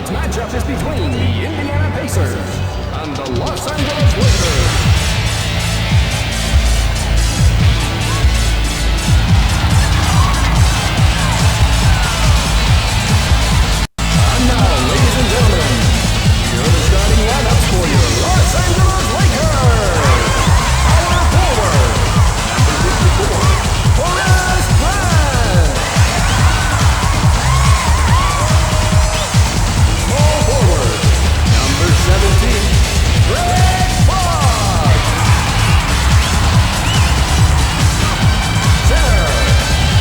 Tonight's matchup is between the Indiana Pacers and the Los Angeles Lakers. And now, ladies and gentlemen, here are the starting lineups for your Los Angeles Lakers. Power forward, number 54, Horace Grant. Small forward, number 17, Greg Fox. Center,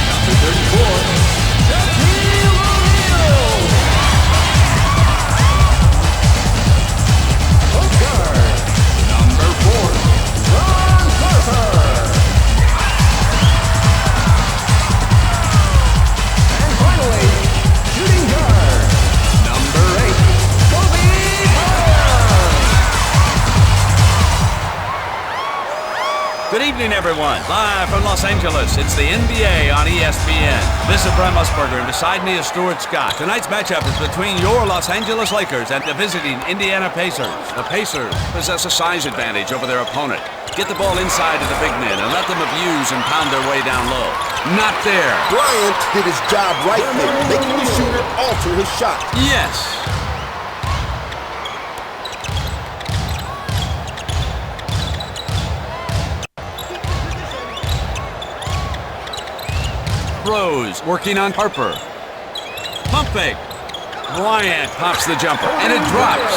number 34, Shaquille O'Neal. Point guard, number 4, Ron Carter. And finally, shooting guard, number 8, Kobe Bryant. Good evening, everyone. Live from Los Angeles, it's the NBA on ESPN. This is Brent Musburger, and beside me is Stuart Scott. Tonight's matchup is between your Los Angeles Lakers and the visiting Indiana Pacers. The Pacers possess a size advantage over their opponent. Get the ball inside to the big men and let them abuse and pound their way down low. Not there. Bryant did his job right there, making the shooter alter his shot. Yes. Rose working on Harper. Pump fake. Bryant pops the jumper, and it drops.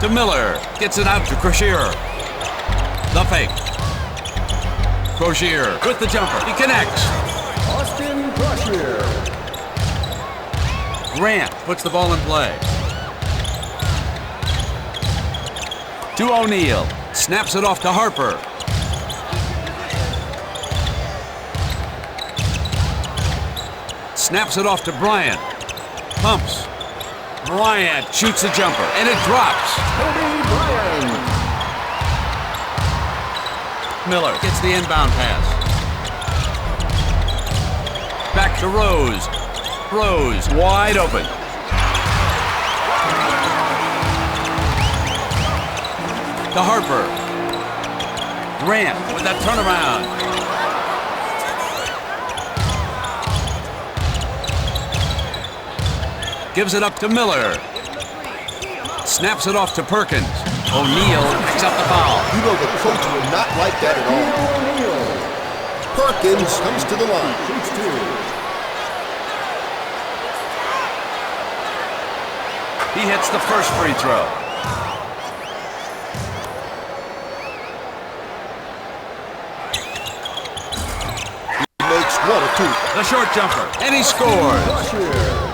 To Miller. Gets it out to Crozier. The fake. Crozier with the jumper. He connects. Austin Crozier. Grant puts the ball in play. To O'Neal. Snaps it off to Harper. Snaps it off to Bryant. Pumps. Bryant shoots a jumper, and it drops. Kobe Bryant. Miller gets the inbound pass. Back to Rose. Rose wide open. To Harper. Grant with that turnaround. Gives it up to Miller. Snaps it off to Perkins. O'Neal picks up the foul. You know the coach will not like that at all. Perkins comes to the line. Shoots two. He hits the first free throw. He makes one or two. The short jumper, and he scores. Crozier.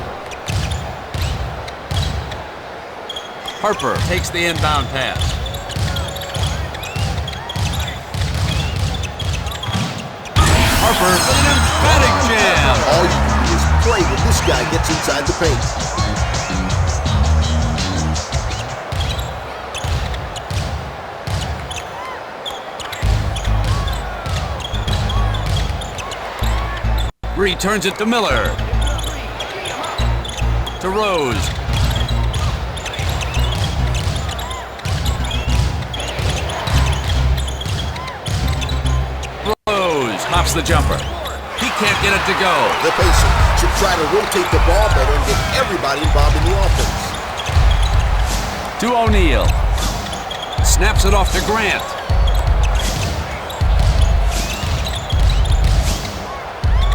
Harper takes the inbound pass. Harper with an emphatic jam. All you can do is play when this guy gets inside the paint. Returns it to Miller. To Rose. Rose pops the jumper. He can't get it to go. The Pacers should try to rotate the ball better and get everybody involved in the offense. To O'Neal. Snaps it off to Grant.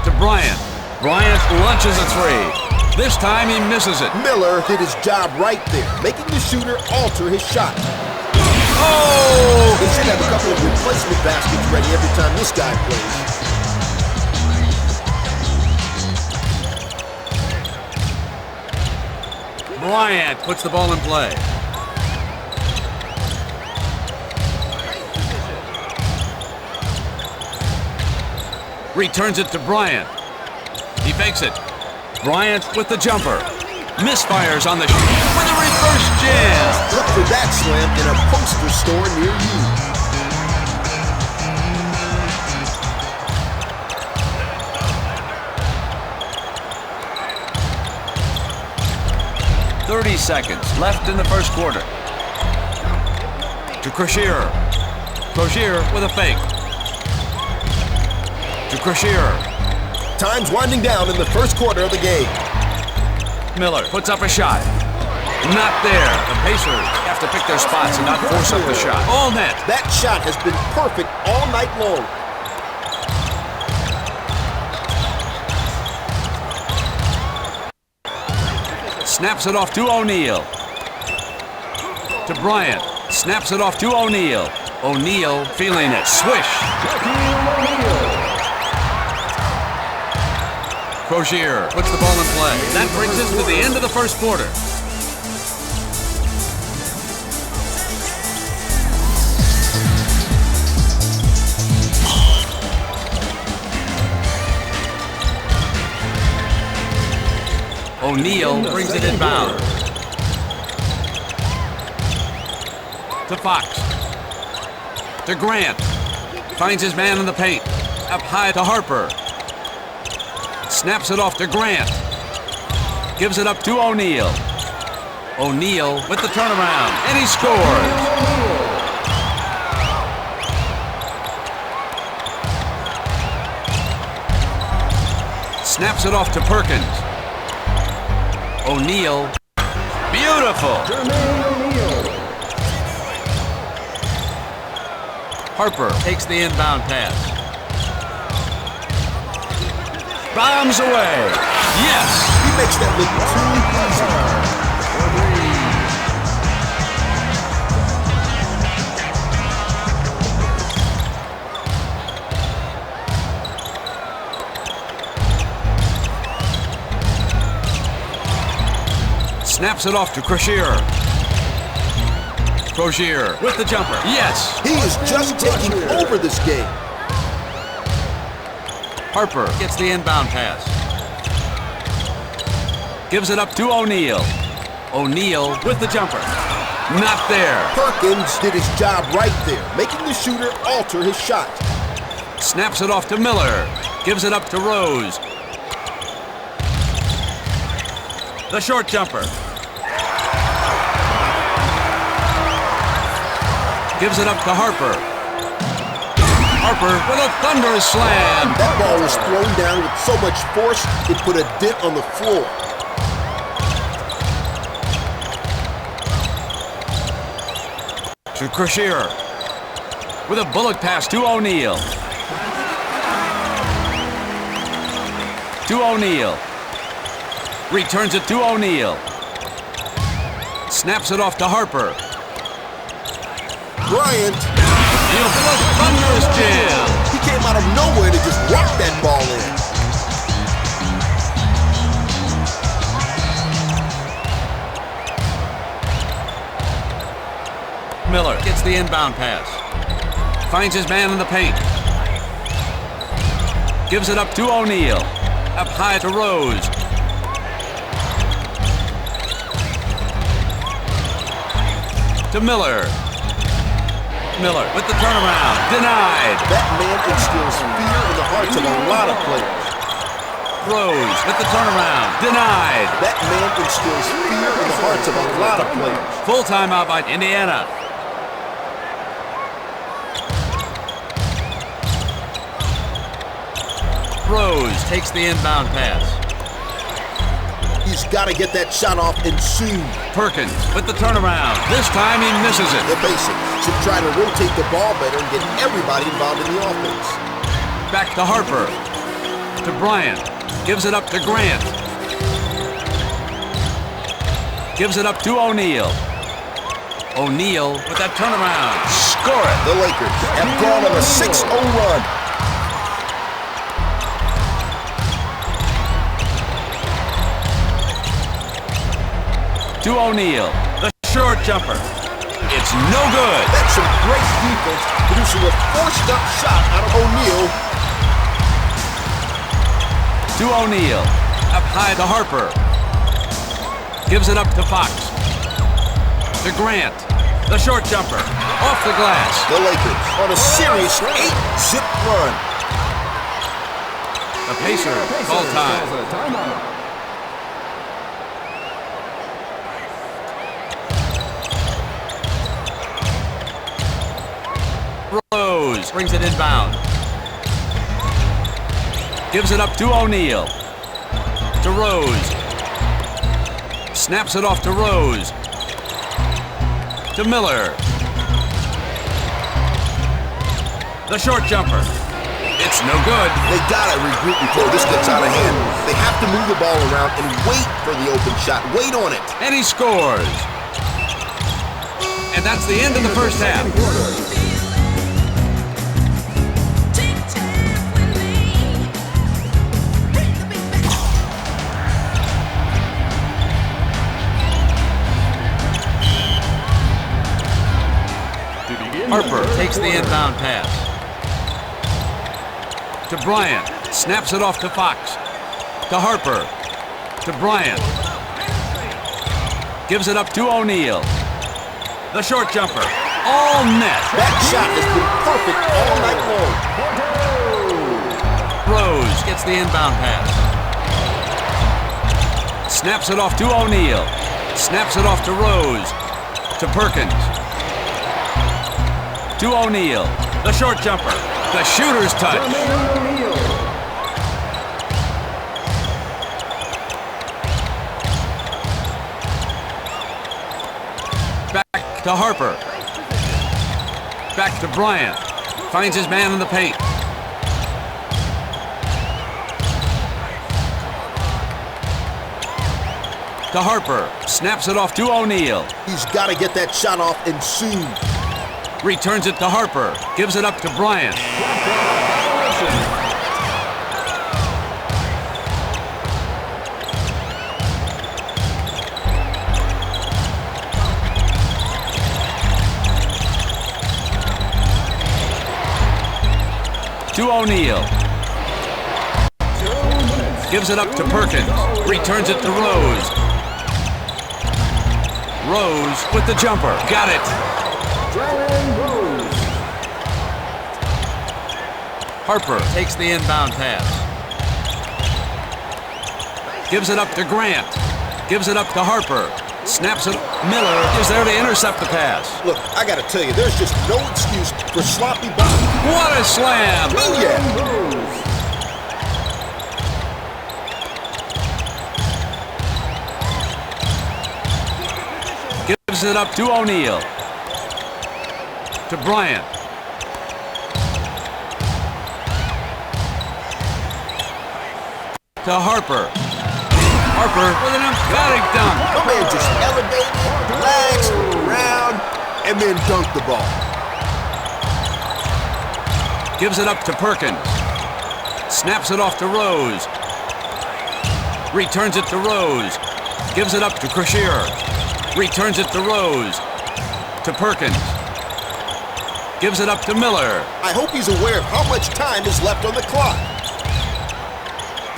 To Bryant. Bryant launches a three. This time he misses it. Miller did his job right there, making the shooter alter his shot. Oh! They should have a couple of replacement baskets ready every time this guy plays. Bryant puts the ball in play. Returns it to Bryant. He fakes it. Bryant with the jumper. Misfires on the shoot with a reverse jam. Look for that slam in a poster store near you. 30 seconds left in the first quarter. To Crusher. Crusher with a fake. To Crusher. Time's winding down in the first quarter of the game. Miller puts up a shot. Not there. The Pacers have to pick their spots and not force up the shot. All net. That shot has been perfect all night long. Snaps it off to O'Neal. To Bryant. Snaps it off to O'Neal. O'Neal feeling it. Swish. Crozier puts the ball in play. That brings us to the end of the first quarter. O'Neal brings it inbound. To Fox. To Grant. Finds his man in the paint. Up high to Harper. Snaps it off to Grant. Gives it up to O'Neal. O'Neal with the turnaround. And he scores. Snaps it off to Perkins. O'Neal. Beautiful. Harper takes the inbound pass. Bombs away. Yes. He makes that look too easy. Snaps it off to Crusher. Crozier with the jumper. Yes. He is just taking over this game. Harper gets the inbound pass. Gives it up to O'Neal. O'Neal with the jumper. Not there. Perkins did his job right there, making the shooter alter his shot. Snaps it off to Miller. Gives it up to Rose. The short jumper. Gives it up to Harper. Harper with a thunderous slam. That ball was thrown down with so much force, it put a dent on the floor. To Crusher. With a bullet pass to O'Neal. To O'Neal. Returns it to O'Neal. Snaps it off to Harper. Bryant. With a thunderous jam. He came out of nowhere to just rock that ball in. Miller gets the inbound pass. Finds his man in the paint. Gives it up to O'Neal. Up high to Rose. To Miller. Miller with the turnaround. Denied. That man instills fear in the hearts of a lot of players. Rose with the turnaround. Denied. That man instills fear in the hearts of a lot of players. Full timeout by Indiana. Rose takes the inbound pass. He's got to get that shot off and soon. Perkins with the turnaround. This time he misses it. The Pacers should try to rotate the ball better and get everybody involved in the offense. Back to Harper. To Bryant. Gives it up to Grant. Gives it up to O'Neal. O'Neal with that turnaround. Score it. The Lakers have gone on a 6-0 run. To O'Neal. The short jumper. It's no good. That's some great defense, producing a forced-up shot out of O'Neal. To O'Neal. Up high to Harper. Gives it up to Fox. To Grant. The short jumper. Off the glass. The Lakers on a serious 8-zip run. The Pacers call time. brings it inbound. Gives it up to O'Neal. To Rose. Snaps it off to Rose. To Miller. The short jumper. It's no good. They gotta regroup before this gets out of hand. They have to move the ball around and wait for the open shot. Wait on it. And he scores. And that's the end of the first half. Harper takes the inbound pass. To Bryant. Snaps it off to Fox. To Harper. To Bryant. Gives it up to O'Neal. The short jumper. All net. That shot has been perfect all night long. Rose gets the inbound pass. Snaps it off to O'Neal. Snaps it off to Rose. To Perkins. To O'Neal. The short jumper. The shooter's touch. Back to Harper. Back to Bryant. Finds his man in the paint. To Harper. Snaps it off to O'Neal. He's got to get that shot off and soon. Returns it to Harper. Gives it up to Bryant. To O'Neal. Gives it up to Perkins. Returns it to Rose. Rose with the jumper. Got it. Harper takes the inbound pass. Gives it up to Grant. Gives it up to Harper. Snaps it. Miller is there to intercept the pass. Look, I got to tell you, there's just no excuse for sloppy ball. What a slam! Oh, yeah. Gives it up to O'Neal. To Bryant. To Harper. Harper with an emphatic dunk. My man just elevated, relaxed, around, and then dunked the ball. Gives it up to Perkins. Snaps it off to Rose. Returns it to Rose. Gives it up to Crusher. Returns it to Rose. To Perkins. Gives it up to Miller. I hope he's aware of how much time is left on the clock.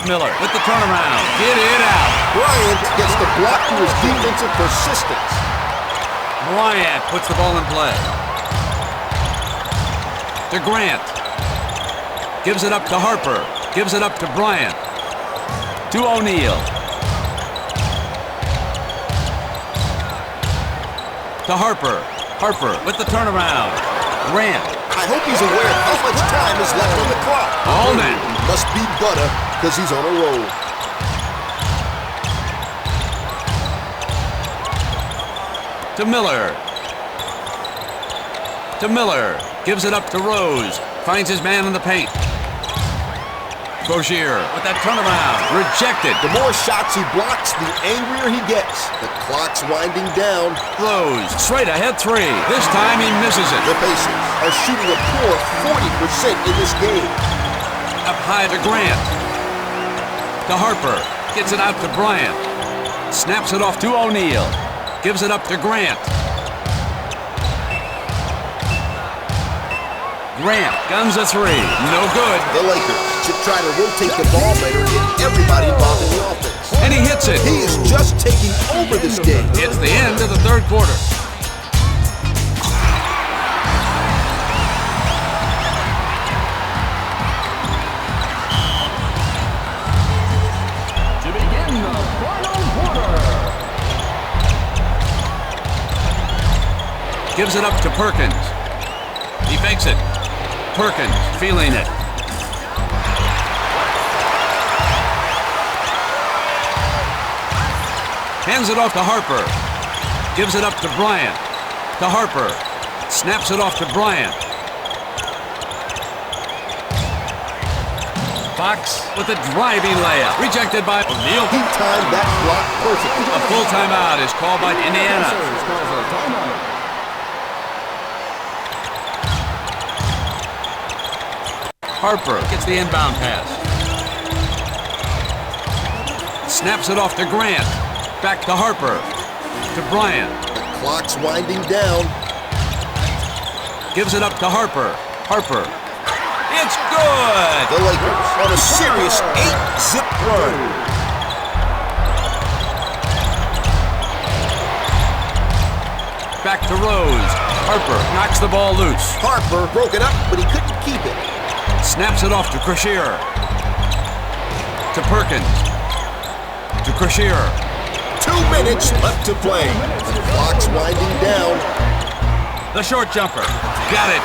Miller with the turnaround. Get it out. Bryant gets the block to his defensive persistence. Bryant puts the ball in play. To Grant. Gives it up to Harper. Gives it up to Bryant. To O'Neal. To Harper. Harper with the turnaround. Grant. I hope he's aware of how much time is left on the clock. All net. Must be butter because he's on a roll. To Miller. To Miller. Gives it up to Rose. Finds his man in the paint. Croshier with that turnaround. Rejected. The more shots he blocks, the angrier he gets. The clock's winding down. Rose straight ahead three. This time he misses it. The Pacers are shooting a poor 40% in this game. Up high to Grant. To Harper. Gets it out to Bryant. Snaps it off to O'Neal. Gives it up to Grant. Grant guns a three. No good. The Lakers should try to rotate the ball better and get everybody involved in the offense. And he hits it. He is just taking over this game. It's the end of the third quarter. To begin the final quarter. Gives it up to Perkins. He fakes it. Perkins, feeling it. Hands it off to Harper. Gives it up to Bryant. To Harper. Snaps it off to Bryant. Fox with a driving layup. Rejected by O'Neal. He timed that block perfectly. A full timeout is called by Indiana. Harper gets the inbound pass. Snaps it off to Grant. Back to Harper. To Bryant. The clock's winding down. Gives it up to Harper. Harper. It's good! The Lakers on a serious 8-zip run. Back to Rose. Harper knocks the ball loose. Harper broke it up, but he couldn't keep it. Snaps it off to Crashier. To Perkins. To Crashier. 2 minutes left to play. The clock's winding down. The short jumper. Got it.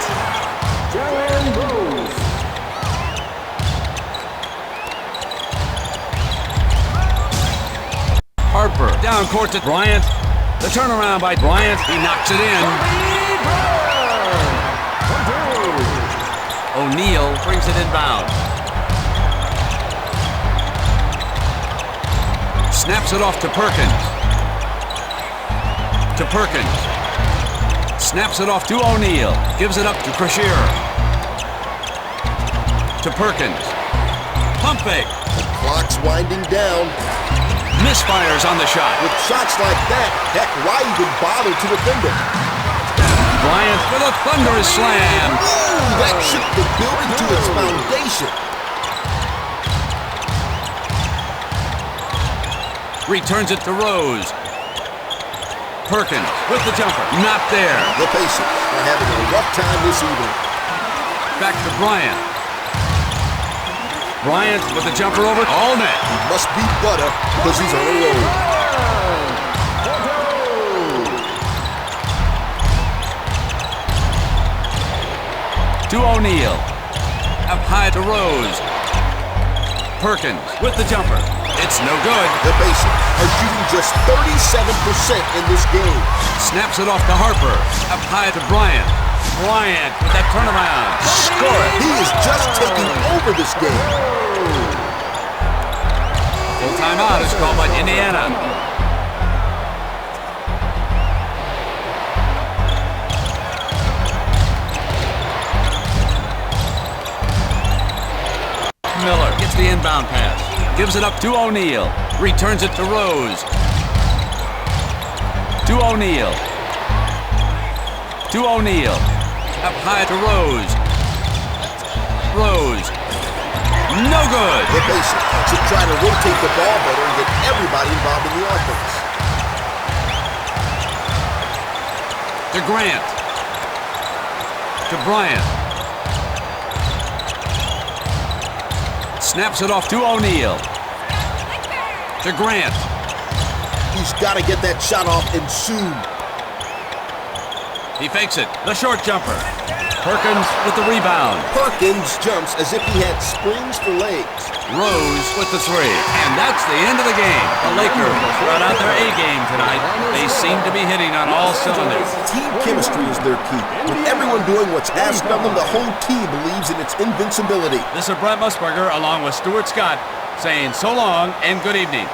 Harper down court to Bryant. The turnaround by Bryant. He knocks it in. O'Neal brings it inbound. Snaps it off to Perkins. To Perkins. Snaps it off to O'Neal. Gives it up to Crashier. To Perkins. Pump fake. The clock's winding down. Misfires on the shot. With shots like that, heck, why even bother to defend it? Bryant with a thunderous slam. Ooh, that shook the building to its foundation. Returns it to Rose. Perkins with the jumper. Not there. The Pacers are having a rough time this evening. Back to Bryant. Bryant with the jumper over all net. Must be butter because he's on a roll. To O'Neal. Up high to Rose. Perkins with the jumper. It's no good. The Pacers are shooting just 37% in this game. Snaps it off to Harper. Up high to Bryant. Bryant with that turnaround. Score it. He is just taking over this game. Full timeout is called by Indiana. Miller gets the inbound pass. Gives it up to O'Neal. Returns it to Rose. To O'Neal. To O'Neal. Up high to Rose. Rose. No good. The Pacers should try to rotate the ball better and get everybody involved in the offense. To Grant. To Bryant. Snaps it off to O'Neal. To Grant. He's got to get that shot off and soon. He fakes it. The short jumper. Perkins with the rebound. Perkins jumps as if he had springs for legs. Rose with the three. And that's the end of the game. The Lakers brought out their A-game tonight. They seem to be hitting on all cylinders. Team chemistry is their key. With everyone doing what's asked of them, the whole team believes in its invincibility. This is Brent Musburger along with Stuart Scott saying so long and good evening.